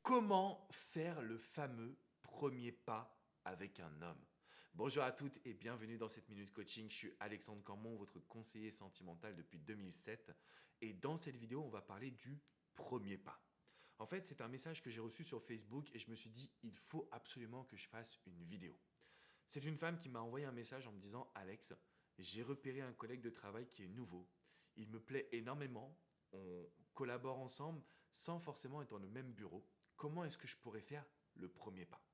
Comment faire le fameux premier pas avec un homme? Bonjour à toutes et bienvenue dans cette Minute Coaching. Je suis Alexandre Cormon, votre conseiller sentimental depuis 2007. Et dans cette vidéo, on va parler du premier pas. En fait, c'est un message que j'ai reçu sur Facebook et je me suis dit, il faut absolument que je fasse une vidéo. C'est une femme qui m'a envoyé un message en me disant, Alex, j'ai repéré un collègue de travail qui est nouveau. Il me plaît énormément. On collabore ensemble sans forcément être dans le même bureau. Comment est-ce que je pourrais faire le premier pas?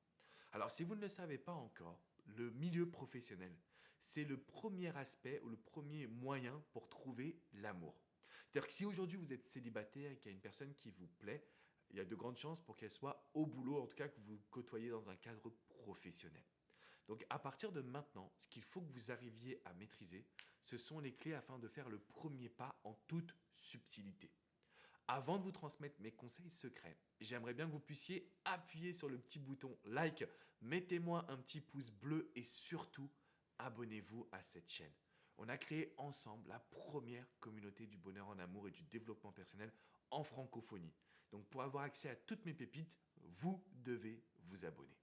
Alors, si vous ne le savez pas encore, le milieu professionnel, c'est le premier aspect ou le premier moyen pour trouver l'amour. C'est-à-dire que si aujourd'hui vous êtes célibataire et qu'il y a une personne qui vous plaît, il y a de grandes chances pour qu'elle soit au boulot, en tout cas que vous côtoyez dans un cadre professionnel. Donc à partir de maintenant, ce qu'il faut que vous arriviez à maîtriser, ce sont les clés afin de faire le premier pas en toute subtilité. Avant de vous transmettre mes conseils secrets, j'aimerais bien que vous puissiez appuyer sur le petit bouton like, mettez-moi un petit pouce bleu et surtout, abonnez-vous à cette chaîne. On a créé ensemble la première communauté du bonheur en amour et du développement personnel en francophonie. Donc pour avoir accès à toutes mes pépites, vous devez vous abonner.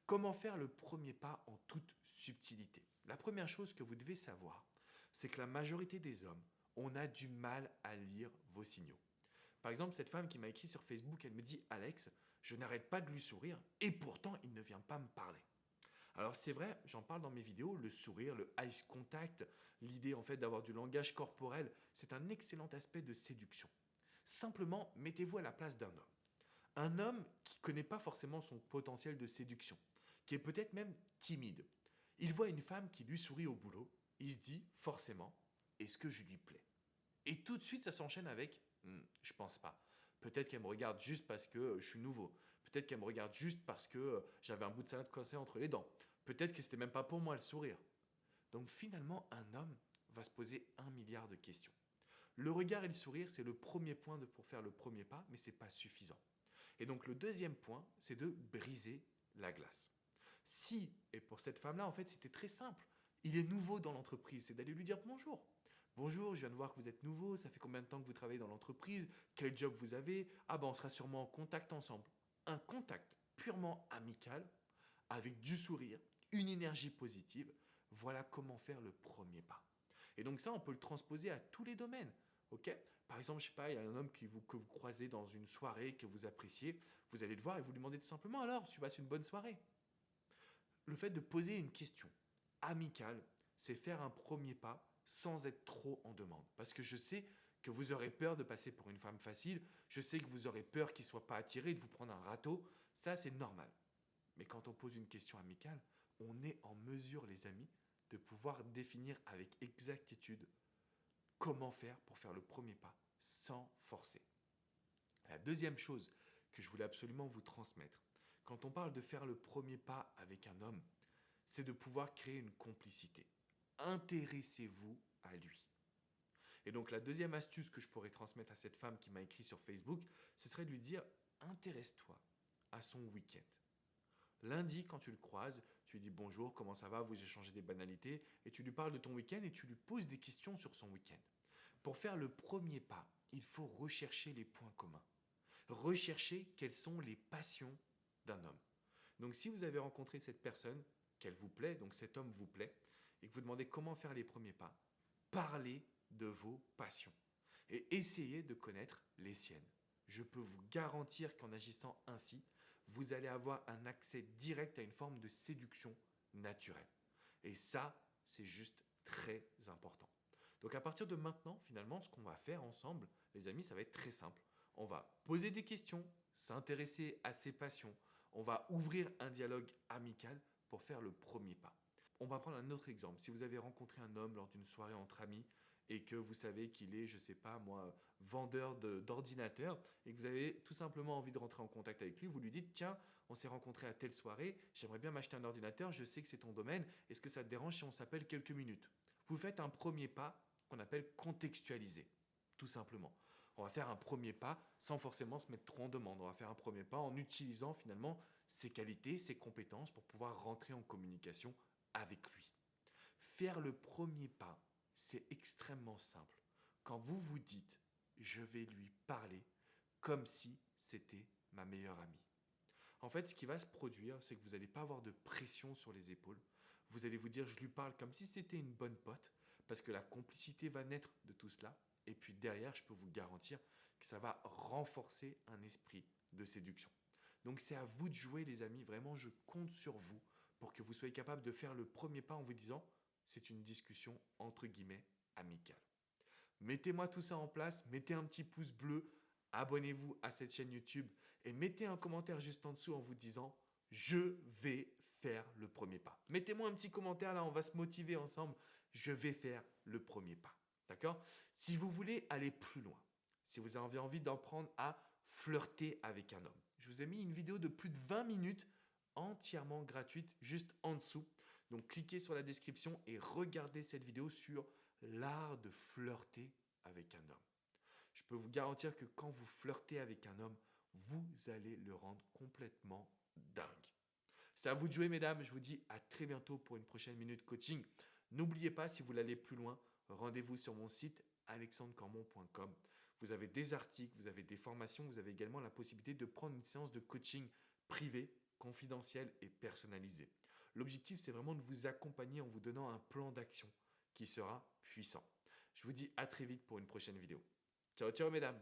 Comment faire le premier pas en toute subtilité? La première chose que vous devez savoir, c'est que la majorité des hommes, on a du mal à lire vos signaux. Par exemple, cette femme qui m'a écrit sur Facebook, elle me dit « Alex, je n'arrête pas de lui sourire et pourtant il ne vient pas me parler ». Alors c'est vrai, j'en parle dans mes vidéos, le sourire, le eye contact, l'idée en fait d'avoir du langage corporel, c'est un excellent aspect de séduction. Simplement, mettez-vous à la place d'un homme. Un homme qui ne connaît pas forcément son potentiel de séduction, qui est peut-être même timide. Il voit une femme qui lui sourit au boulot, il se dit forcément « est-ce que je lui plais ?» Et tout de suite, ça s'enchaîne avec je pense pas. Peut-être qu'elle me regarde juste parce que je suis nouveau. Peut-être qu'elle me regarde juste parce que j'avais un bout de salade coincé entre les dents. Peut-être que c'était même pas pour moi le sourire. Donc finalement, un homme va se poser 1 milliard de questions. Le regard et le sourire, c'est le premier point pour faire le premier pas, mais ce n'est pas suffisant. Et donc le deuxième point, c'est de briser la glace. Si, et pour cette femme-là, en fait, c'était très simple. Il est nouveau dans l'entreprise, c'est d'aller lui dire bonjour. Bonjour, je viens de voir que vous êtes nouveau, ça fait combien de temps que vous travaillez dans l'entreprise, quel job vous avez, ah ben on sera sûrement en contact ensemble. Un contact purement amical, avec du sourire, une énergie positive, voilà comment faire le premier pas. Et donc ça, on peut le transposer à tous les domaines. Ok. Par exemple, je sais pas, il y a un homme que vous croisez dans une soirée que vous appréciez, vous allez le voir et vous lui demandez tout simplement alors, tu passes une bonne soirée. Le fait de poser une question amicale, c'est faire un premier pas sans être trop en demande. Parce que je sais que vous aurez peur de passer pour une femme facile, je sais que vous aurez peur qu'il ne soit pas attiré, de vous prendre un râteau, ça c'est normal. Mais quand on pose une question amicale, on est en mesure, les amis, de pouvoir définir avec exactitude comment faire pour faire le premier pas sans forcer. La deuxième chose que je voulais absolument vous transmettre, quand on parle de faire le premier pas avec un homme, c'est de pouvoir créer une complicité. Intéressez-vous à lui. Et donc la deuxième astuce que je pourrais transmettre à cette femme qui m'a écrit sur Facebook, ce serait de lui dire « intéresse-toi à son week-end ». Lundi, quand tu le croises, tu lui dis bonjour, comment ça va, vous échangez des banalités, et tu lui parles de ton week-end et tu lui poses des questions sur son week-end. Pour faire le premier pas, il faut rechercher les points communs. Rechercher quelles sont les passions d'un homme. Donc si vous avez rencontré cette personne, qu'elle vous plaît, donc cet homme vous plaît, et que vous demandez comment faire les premiers pas, parlez de vos passions et essayez de connaître les siennes. Je peux vous garantir qu'en agissant ainsi, vous allez avoir un accès direct à une forme de séduction naturelle. Et ça, c'est juste très important. Donc à partir de maintenant, finalement, ce qu'on va faire ensemble, les amis, ça va être très simple. On va poser des questions, s'intéresser à ses passions, on va ouvrir un dialogue amical pour faire le premier pas. On va prendre un autre exemple. Si vous avez rencontré un homme lors d'une soirée entre amis et que vous savez qu'il est, je ne sais pas moi, vendeur d'ordinateurs et que vous avez tout simplement envie de rentrer en contact avec lui, vous lui dites « Tiens, on s'est rencontré à telle soirée, j'aimerais bien m'acheter un ordinateur, je sais que c'est ton domaine, est-ce que ça te dérange si on s'appelle quelques minutes ?» Vous faites un premier pas qu'on appelle contextualiser, tout simplement. On va faire un premier pas sans forcément se mettre trop en demande. On va faire un premier pas en utilisant finalement ses qualités, ses compétences pour pouvoir rentrer en communication avec lui. Faire le premier pas, c'est extrêmement simple. Quand vous vous dites « je vais lui parler comme si c'était ma meilleure amie. En fait, ce qui va se produire, c'est que vous n'allez pas avoir de pression sur les épaules. Vous allez vous dire, je lui parle comme si c'était une bonne pote, parce que la complicité va naître de tout cela. Et puis derrière, je peux vous garantir que ça va renforcer un esprit de séduction. Donc c'est à vous de jouer, les amis. Vraiment, je compte sur vous pour que vous soyez capable de faire le premier pas en vous disant, c'est une discussion entre guillemets amicale. Mettez-moi tout ça en place, mettez un petit pouce bleu, abonnez-vous à cette chaîne YouTube et mettez un commentaire juste en dessous en vous disant je vais faire le premier pas. Mettez-moi un petit commentaire là, on va se motiver ensemble. Je vais faire le premier pas. D'accord? Si vous voulez aller plus loin, si vous avez envie d'en prendre à flirter avec un homme, je vous ai mis une vidéo de plus de 20 minutes entièrement gratuite juste en dessous. Donc cliquez sur la description et regardez cette vidéo sur l'art de flirter avec un homme. Je peux vous garantir que quand vous flirtez avec un homme, vous allez le rendre complètement dingue. C'est à vous de jouer, mesdames. Je vous dis à très bientôt pour une prochaine minute coaching. N'oubliez pas, si vous voulez aller plus loin, rendez-vous sur mon site alexandrecormon.com. Vous avez des articles, vous avez des formations, vous avez également la possibilité de prendre une séance de coaching privée, confidentielle et personnalisée. L'objectif, c'est vraiment de vous accompagner en vous donnant un plan d'action qui sera puissant. Je vous dis à très vite pour une prochaine vidéo. Ciao, ciao, mesdames!